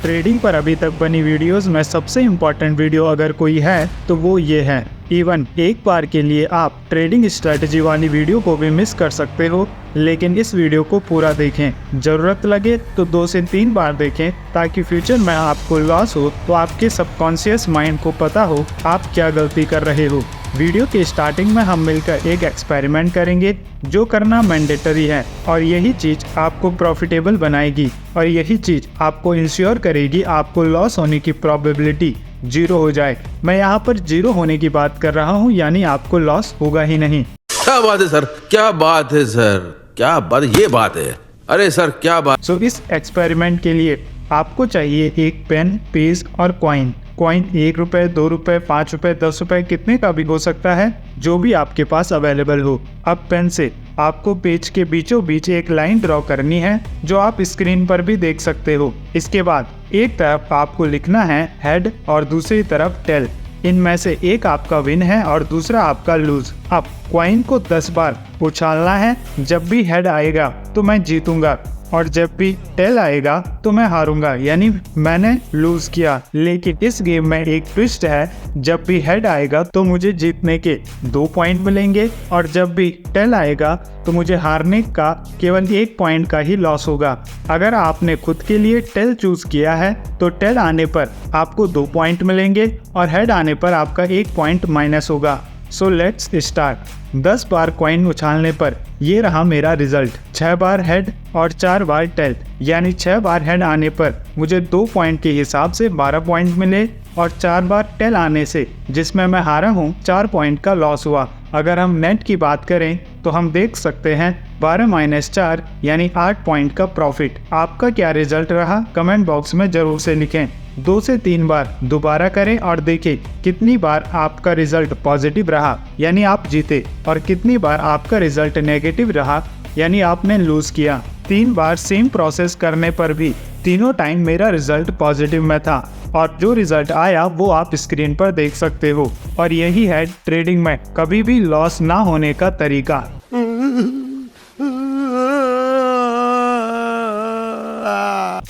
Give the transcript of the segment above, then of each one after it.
Trading पर अभी तक बनी वीडियोस में सबसे इम्पोर्टेंट वीडियो अगर कोई है तो वो ये है। इवन एक बार के लिए आप ट्रेडिंग स्ट्रेटजी वाली वीडियो को भी मिस कर सकते हो, लेकिन इस वीडियो को पूरा देखें। ज़रूरत लगे तो 2 से 3 बार देखें ताकि फ्यूचर में आपको लॉस हो तो आपके सबकॉन्शियस माइंड को पता हो आप क्या गलती कर रहे हो। वीडियो के स्टार्टिंग में हम मिलकर एक एक्सपेरिमेंट करेंगे जो करना मैंडेटरी है, और यही चीज़ आपको प्रॉफिटेबल बनाएगी और यही चीज़ आपको इंश्योर करेगी आपको लॉस होने की प्रोबेबिलिटी 0 हो जाए। मैं यहाँ पर 0 होने की बात कर रहा हूँ, यानी आपको लॉस होगा ही नहीं। क्या बात है सर, क्या बात है सर, क्या बात, ये बात है। अरे सर क्या बात। सो इस एक्सपेरिमेंट के लिए आपको चाहिए एक पेन, पेज और कॉइन। कॉइन 1 रुपये, 2 रुपये, 5 रुपये, 10 रुपये, कितने का भी हो सकता है, जो भी आपके पास अवेलेबल हो। अब पेन से आपको पेज के बीचों बीच एक लाइन ड्रॉ करनी है जो आप स्क्रीन पर भी देख सकते हो। इसके बाद एक तरफ आपको लिखना है हेड और दूसरी तरफ टेल। इनमें से एक आपका विन है और दूसरा आपका लूज। अब कॉइन को 10 बार उछालना है। जब भी हेड आएगा तो मैं जीतूंगा और जब भी टेल आएगा तो मैं हारूंगा, यानी मैंने लूज किया। लेकिन इस गेम में एक ट्विस्ट है, जब भी हेड आएगा तो मुझे जीतने के 2 पॉइंट मिलेंगे और जब भी टेल आएगा तो मुझे हारने का केवल 1 पॉइंट का ही लॉस होगा। अगर आपने खुद के लिए टेल चूज किया है तो टेल आने पर आपको 2 पॉइंट मिलेंगे और हेड आने पर आपका 1 पॉइंट माइनस होगा। So let's start. 10 बार कॉइन उछालने पर ये रहा मेरा रिजल्ट। 6 बार हेड और 4 बार टेल, यानी 6 बार हेड आने पर मुझे 2 पॉइंट के हिसाब से 12 पॉइंट मिले और 4 बार टेल आने से, जिसमें मैं हारा हूँ, 4 पॉइंट का लॉस हुआ। अगर हम नेट की बात करें तो हम देख सकते हैं 12 - 4 यानी 8 पॉइंट का प्रॉफिट। आपका क्या रिजल्ट रहा कमेंट बॉक्स में ज़रूर से लिखें। 2 से 3 बार दोबारा करें और देखें कितनी बार आपका रिजल्ट पॉजिटिव रहा यानी आप जीते और कितनी बार आपका रिजल्ट नेगेटिव रहा यानी आपने लूज किया। 3 बार सेम प्रोसेस करने पर भी तीनों टाइम मेरा रिजल्ट पॉजिटिव में था और जो रिजल्ट आया वो आप स्क्रीन पर देख सकते हो। और यही है ट्रेडिंग में कभी भी लॉस ना होने का तरीका।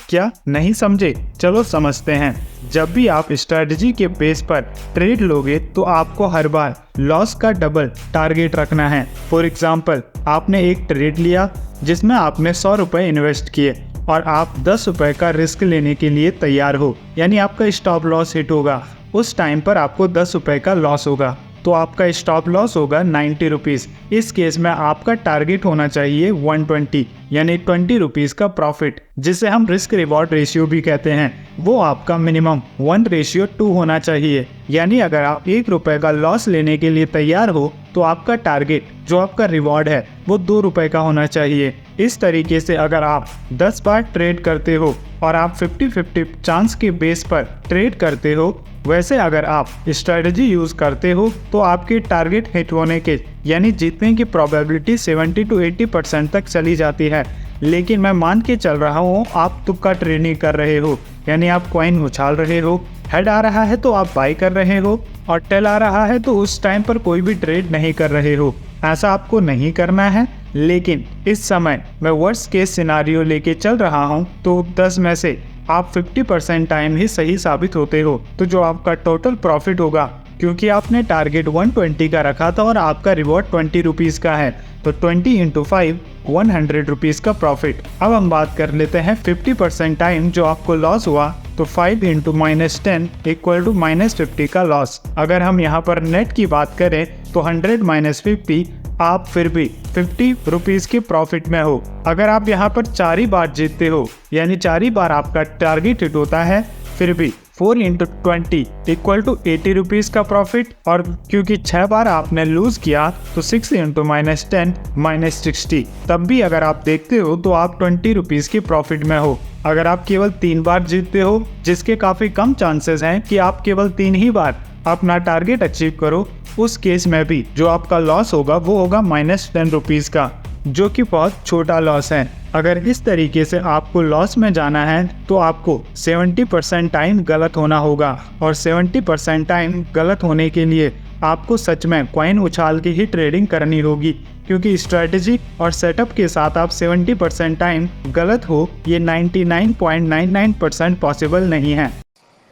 क्या नहीं समझे? चलो समझते हैं। जब भी आप स्ट्रेटजी के बेस पर ट्रेड लोगे तो आपको हर बार लॉस का डबल टारगेट रखना है। फॉर एग्जांपल, आपने एक ट्रेड लिया जिसमें आपने 100 रुपये इन्वेस्ट किए और आप 10 रुपये का रिस्क लेने के लिए तैयार हो, यानी आपका स्टॉप लॉस हिट होगा। उस टाइम पर आपको 10 रुपये का लॉस होगा तो आपका स्टॉप लॉस होगा 90 रुपीज़। इस केस में आपका टारगेट होना चाहिए 120 यानी 20 रुपीज़ का प्रॉफिट, जिसे हम रिस्क रिवॉर्ड रेशियो भी कहते हैं। वो आपका मिनिमम 1:2 होना चाहिए, यानी अगर आप 1 रुपये का लॉस लेने के लिए तैयार हो तो आपका टारगेट जो आपका रिवॉर्ड है वो 2 रुपये का होना चाहिए। इस तरीके से अगर आप 10 बार ट्रेड करते हो और आप 50-50 चांस के बेस पर ट्रेड करते हो, वैसे अगर आप स्ट्रेटजी यूज़ करते हो तो आपके टारगेट हिट होने के यानी जीतने की प्रोबेबिलिटी 70 to 80% तक चली जाती है। लेकिन मैं मान के चल रहा हूँ आप तुक्का ट्रेडिंग कर रहे हो, यानी आप कॉइन उछाल रहे हो, हेड आ रहा है तो आप बाई कर रहे हो और टेल आ रहा है तो उस टाइम पर कोई भी ट्रेड नहीं कर रहे हो। ऐसा आपको नहीं करना है। लेकिन इस समय मैं वर्स्ट केस सिनारियो लेके चल रहा हूँ तो 10 में से आप 50% टाइम ही सही साबित होते हो। तो जो आपका टोटल प्रॉफिट होगा, क्योंकि आपने टारगेट 120 का रखा था और आपका रिवॉर्ड 20 रुपीज़ का है, तो 20 × 5 100 रुपीज़ का प्रॉफिट। अब हम बात कर लेते हैं 50% टाइम जो आपको लॉस हुआ, तो 5 × -10 = -50 का लॉस। अगर हम यहाँ पर नेट की बात करें तो 100 - 50 आप फिर भी 50 रुपीज़ के प्रॉफिट में हो। अगर आप यहाँ पर 4 ही बार जीतते हो यानी 4 ही बार आपका टारगेट हिट होता है, फिर भी 4 × 20 = 80 रुपीज़ का प्रॉफिट। और क्योंकि 6 बार आपने लूज किया तो 6 × -10 -60। तब भी अगर आप देखते हो तो आप 20 रुपीज़ के प्रॉफिट में हो। अगर आप केवल 3 बार जीतते हो, जिसके काफ़ी कम चांसेस हैं कि आप केवल 3 ही बार अपना टारगेट अचीव करो, उस केस में भी जो आपका लॉस होगा वो होगा -10 रुपीज़ का, जो कि बहुत छोटा लॉस है। अगर इस तरीके से आपको लॉस में जाना है तो आपको 70% टाइम गलत होना होगा और 70% टाइम गलत होने के लिए आपको सच में कॉइन उछाल के ही ट्रेडिंग करनी होगी, क्योंकि स्ट्रैटेजी और सेटअप के साथ आप 70% टाइम गलत हो, ये 99.99% पॉसिबल नहीं है।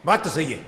बात तो सही है।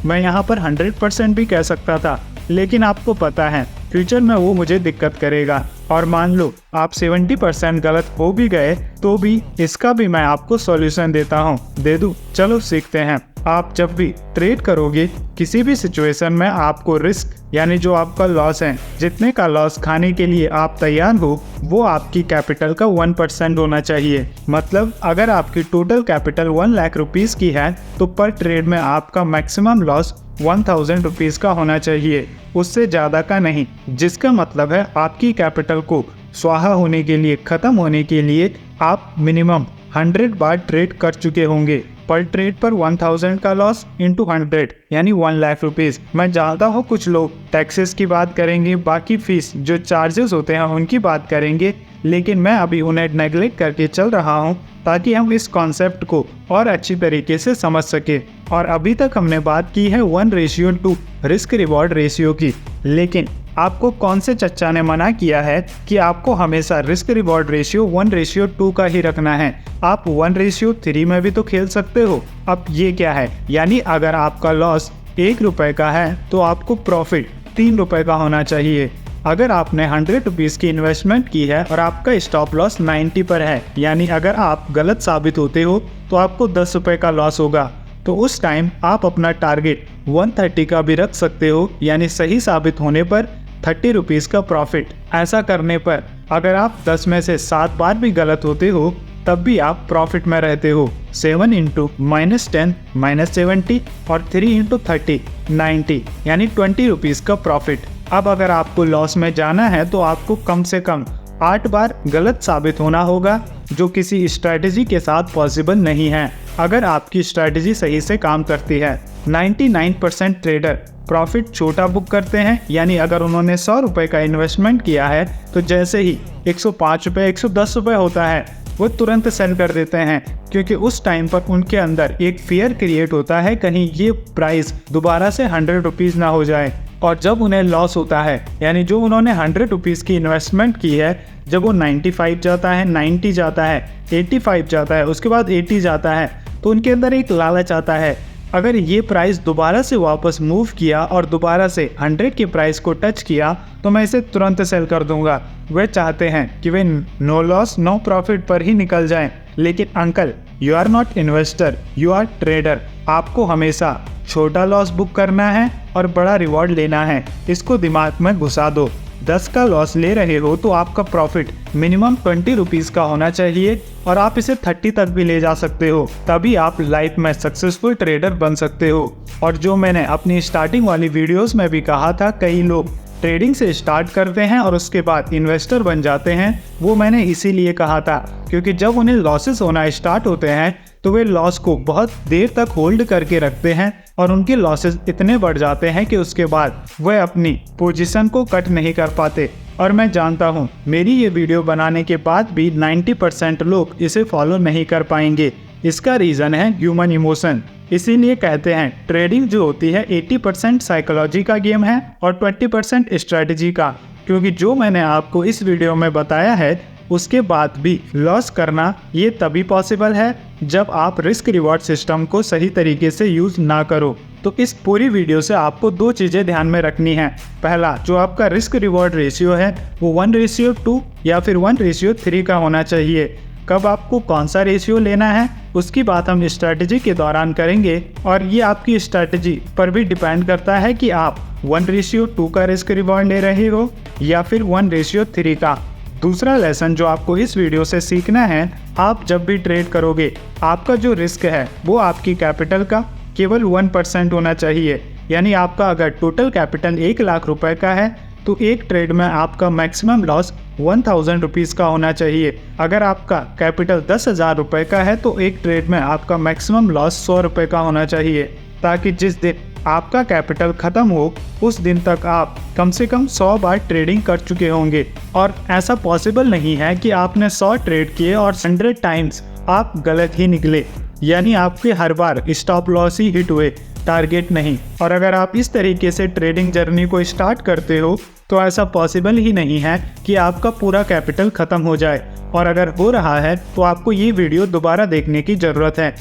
मैं यहाँ पर 100% भी कह सकता था, लेकिन आपको पता है फ्यूचर में वो मुझे दिक्कत करेगा। और मान लो आप 70% गलत हो भी गए तो भी इसका भी मैं आपको सॉल्यूशन देता हूँ, दे दूँ? चलो सीखते हैं। आप जब भी ट्रेड करोगे किसी भी सिचुएशन में, आपको रिस्क यानी जो आपका लॉस है, जितने का लॉस खाने के लिए आप तैयार हो, वो आपकी कैपिटल का 1% होना चाहिए। मतलब अगर आपकी टोटल कैपिटल 1 लाख रुपीस की है तो पर ट्रेड में आपका मैक्सिमम लॉस 1000 रुपीस का होना चाहिए, उससे ज़्यादा का नहीं। जिसका मतलब है आपकी कैपिटल को स्वाहा होने के लिए, ख़त्म होने के लिए आप मिनिमम 100 बार ट्रेड कर चुके होंगे। पर ट्रेड पर 1000 का लॉस इंटू 100 यानी 1 लाख रुपीस। मैं जानता हूँ कुछ लोग टैक्सेस की बात करेंगे, बाकी फीस जो चार्जेस होते हैं उनकी बात करेंगे, लेकिन मैं अभी उन्हें नेगलेक्ट करके चल रहा हूँ ताकि हम इस कॉन्सेप्ट को और अच्छी तरीके से समझ सके। और अभी तक हमने बात की है 1:2 रिस्क रिवॉर्ड रेशियो की, लेकिन आपको कौन से चच्चा ने मना किया है कि आपको हमेशा रिस्क रिवॉर्ड रेशियो 1:2 का ही रखना है? आप 1:3 में भी तो खेल सकते हो। अब ये क्या है, यानी अगर आपका लॉस 1 रुपए का है तो आपको प्रॉफिट 3 रुपए का होना चाहिए। अगर आपने 100 रुपीज़ की इन्वेस्टमेंट की है और आपका स्टॉप लॉस 90 पर है, यानी अगर आप गलत साबित होते हो तो आपको 10 रुपए का लॉस होगा, तो उस टाइम आप अपना टारगेट 130 का भी रख सकते हो, यानी सही साबित होने पर 30 रुपीज़ का प्रॉफिट। ऐसा करने पर अगर आप 10 में से 7 बार भी गलत होते हो तब भी आप प्रॉफिट में रहते हो। 7 इंटू -10 -70 और 3 इंटू 30 90 यानी 20 रुपीज़ का प्रॉफिट। अब अगर आपको लॉस में जाना है तो आपको कम से कम 8 बार गलत साबित होना होगा, जो किसी स्ट्रैटेजी के साथ पॉसिबल नहीं है। अगर आपकी स्ट्रैटेजी सही से काम करती है, 99% ट्रेडर प्रॉफिट छोटा बुक करते हैं, यानी अगर उन्होंने 100 रुपये का इन्वेस्टमेंट किया है तो जैसे ही 105 रुपये 110 रुपये होता है वो तुरंत सेल कर देते हैं, क्योंकि उस टाइम पर उनके अंदर एक फियर क्रिएट होता है कहीं ये प्राइस दोबारा से 100 रुपीज़ ना हो जाए। और जब उन्हें लॉस होता है, यानी जो उन्होंने 100 रुपीज़ की इन्वेस्टमेंट की है, जब वो 95 जाता है, 90 जाता है, 85 जाता है, उसके बाद 80 जाता है, तो उनके अंदर एक लालच आता है, अगर ये प्राइस दोबारा से वापस मूव किया और दोबारा से 100 के प्राइस को टच किया तो मैं इसे तुरंत सेल कर दूंगा। वे चाहते हैं कि वे नो लॉस नो प्रॉफिट पर ही निकल जाएं। लेकिन uncle, you are not investor, you are trader. आपको हमेशा छोटा लॉस बुक करना है और बड़ा रिवॉर्ड लेना है। इसको दिमाग में घुसा दो। 10 का लॉस ले रहे हो तो आपका प्रॉफिट मिनिमम 20 रुपीज़ का होना चाहिए और आप इसे 30 तक भी ले जा सकते हो, तभी आप लाइफ में सक्सेसफुल ट्रेडर बन सकते हो। और जो मैंने अपनी स्टार्टिंग वाली वीडियोस में भी कहा था, कई लोग ट्रेडिंग से स्टार्ट करते हैं और उसके बाद इन्वेस्टर बन जाते हैं, वो मैंने इसीलिए कहा था क्योंकि जब उन्हें लॉसेस होना स्टार्ट होते हैं तो वे लॉस को बहुत देर तक होल्ड करके रखते हैं और उनके लॉसेस इतने बढ़ जाते हैं कि उसके बाद वे अपनी पोजीशन को कट नहीं कर पाते। और मैं जानता हूँ मेरी ये वीडियो बनाने के बाद भी 90% लोग इसे फॉलो नहीं कर पाएंगे। इसका रीज़न है ह्यूमन इमोशन। इसीलिए कहते हैं ट्रेडिंग जो होती है 80% साइकोलॉजी का गेम है और 20% स्ट्रेटजी का, क्योंकि जो मैंने आपको इस वीडियो में बताया है उसके बाद भी लॉस करना ये तभी पॉसिबल है जब आप रिस्क रिवॉर्ड सिस्टम को सही तरीके से यूज़ ना करो। तो इस पूरी वीडियो से आपको 2 चीज़ें ध्यान में रखनी है। पहला, जो आपका रिस्क रिवॉर्ड रेशियो है वो 1:2 या फिर 1:3 का होना चाहिए। कब आपको कौन सा रेशियो लेना है उसकी बात हम स्ट्रैटेजी के दौरान करेंगे, और ये आपकी स्ट्रैटेजी पर भी डिपेंड करता है कि आप 1:2 का रिस्क रिवॉर्ड ले रहे हो या फिर 1:3 का। दूसरा लेसन जो आपको इस वीडियो से सीखना है, आप जब भी ट्रेड करोगे आपका जो रिस्क है वो आपकी कैपिटल का केवल 1% होना चाहिए। यानी आपका अगर टोटल कैपिटल 1 लाख रुपए का है तो एक ट्रेड में आपका मैक्सिमम लॉस 1000 रुपीज़ का होना चाहिए। अगर आपका कैपिटल 10,000 रुपये का है तो एक ट्रेड में आपका मैक्सिमम लॉस 100 रुपये का होना चाहिए, ताकि जिस दिन आपका कैपिटल ख़त्म हो उस दिन तक आप कम से कम 100 बार ट्रेडिंग कर चुके होंगे। और ऐसा पॉसिबल नहीं है कि आपने 100 ट्रेड किए और 100 टाइम्स आप गलत ही निकले। यानी आपके हर बार स्टॉप लॉस ही हिट हुए, टारगेट नहीं। और अगर आप इस तरीके से ट्रेडिंग जर्नी को स्टार्ट करते हो तो ऐसा पॉसिबल ही नहीं है कि आपका पूरा कैपिटल खत्म हो जाए, और अगर हो रहा है तो आपको ये वीडियो दोबारा देखने की जरूरत है।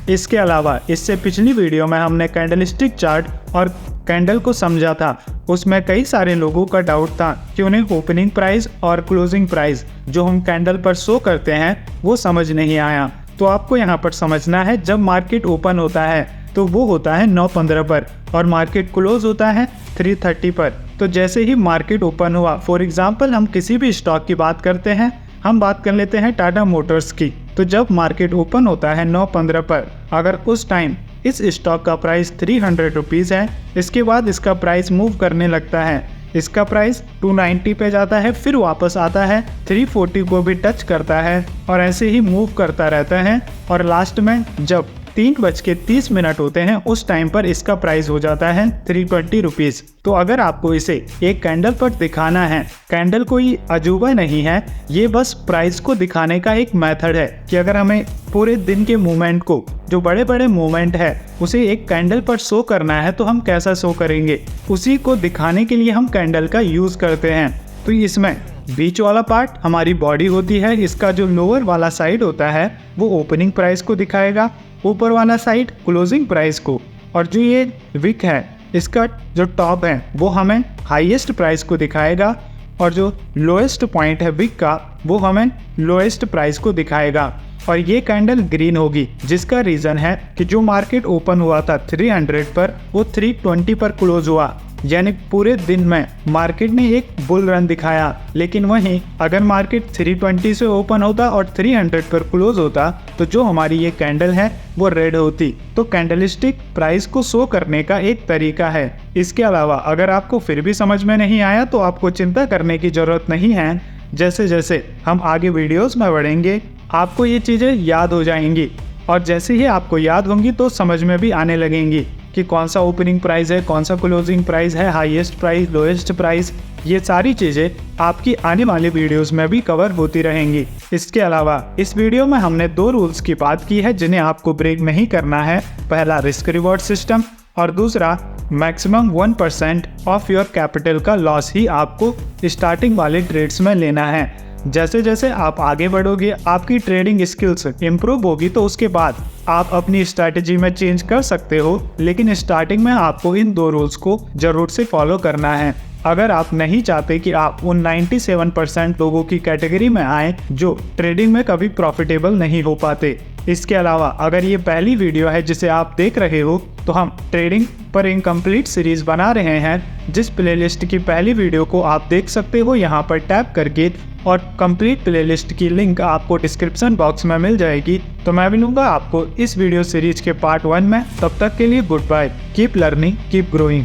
इसके अलावा इससे पिछली वीडियो में हमने कैंडलस्टिक चार्ट और कैंडल को समझा था। उसमें कई सारे लोगों का डाउट था कि उन्हें ओपनिंग प्राइस और क्लोजिंग प्राइस जो हम कैंडल पर शो करते हैं वो समझ नहीं आया। तो आपको यहाँ पर समझना है, जब मार्केट ओपन होता है तो वो होता है 9:15 पर और मार्केट क्लोज होता है 3:30 पर। तो जैसे ही मार्केट ओपन हुआ, फॉर एग्जांपल हम किसी भी स्टॉक की बात करते हैं, हम बात कर लेते हैं टाटा मोटर्स की। तो जब मार्केट ओपन होता है 9:15 पर, अगर उस टाइम इस स्टॉक का प्राइस 300 रुपीज़ है, इसके बाद इसका प्राइस मूव करने लगता है, इसका प्राइस 290 पे जाता है, फिर वापस आता है 340 को भी टच करता है और ऐसे ही मूव करता रहता है। और लास्ट में जब 3:30 होते हैं उस टाइम पर इसका प्राइस हो जाता है 320 रुपीज़। तो अगर आपको इसे एक कैंडल पर दिखाना है, कैंडल कोई अजूबा नहीं है, ये बस प्राइस को दिखाने का एक मेथड है कि अगर हमें पूरे दिन के मूवमेंट को, जो बड़े बड़े मूवमेंट है, उसे एक कैंडल पर शो करना है तो हम कैसा शो करेंगे, उसी को दिखाने के लिए हम कैंडल का यूज़ करते हैं। तो इसमें बीच वाला पार्ट हमारी बॉडी होती है, इसका जो लोअर वाला साइड होता है वो ओपनिंग प्राइस को दिखाएगा, ऊपर वाला साइड क्लोजिंग प्राइस को, और जो ये विक है इसका जो टॉप है वो हमें हाईएस्ट प्राइस को दिखाएगा, और जो लोएस्ट पॉइंट है विक का वो हमें लोएस्ट प्राइस को दिखाएगा। और ये कैंडल ग्रीन होगी, जिसका रीज़न है कि जो मार्केट ओपन हुआ था 300 पर वो 320 पर क्लोज हुआ, यानी पूरे दिन में मार्केट ने एक बुल रन दिखाया। लेकिन वहीं अगर मार्केट 320 से ओपन होता और 300 पर क्लोज होता तो जो हमारी ये कैंडल है वो रेड होती। तो कैंडलस्टिक प्राइस को शो करने का एक तरीका है। इसके अलावा अगर आपको फिर भी समझ में नहीं आया तो आपको चिंता करने की ज़रूरत नहीं है। जैसे जैसे हम आगे वीडियोस में बढ़ेंगे आपको ये चीज़ें याद हो जाएंगी, और जैसे ही आपको याद होंगी तो समझ में भी आने लगेंगी कि कौन सा ओपनिंग प्राइस है, कौन सा क्लोजिंग प्राइस है, हाईएस्ट प्राइस, लोएस्ट प्राइस। ये सारी चीज़ें आपकी आने वाली वीडियोस में भी कवर होती रहेंगी। इसके अलावा इस वीडियो में हमने 2 रूल्स की बात की है जिन्हें आपको ब्रेक नहीं करना है। पहला रिस्क रिवॉर्ड सिस्टम और दूसरा मैक्सिमम 1% ऑफ योर कैपिटल का लॉस ही आपको स्टार्टिंग वाले ट्रेड्स में लेना है। जैसे जैसे आप आगे बढ़ोगे, आपकी ट्रेडिंग स्किल्स इम्प्रूव होगी तो उसके बाद आप अपनी स्ट्रैटेजी में चेंज कर सकते हो, लेकिन स्टार्टिंग में आपको इन 2 रूल्स को जरूर से फॉलो करना है। अगर आप नहीं चाहते कि आप उन 97% लोगों की कैटेगरी में आए जो ट्रेडिंग में कभी प्रॉफिटेबल नहीं हो पाते। इसके अलावा अगर ये पहली वीडियो है जिसे आप देख रहे हो तो हम ट्रेडिंग पर एक कंप्लीट सीरीज बना रहे हैं, जिस प्लेलिस्ट की पहली वीडियो को आप देख सकते हो यहाँ पर टैप करके, और कंप्लीट प्लेलिस्ट की लिंक आपको डिस्क्रिप्शन बॉक्स में मिल जाएगी। तो मैं मिलूंगा आपको इस वीडियो सीरीज के पार्ट 1 में। तब तक के लिए goodbye, keep learning, keep growing.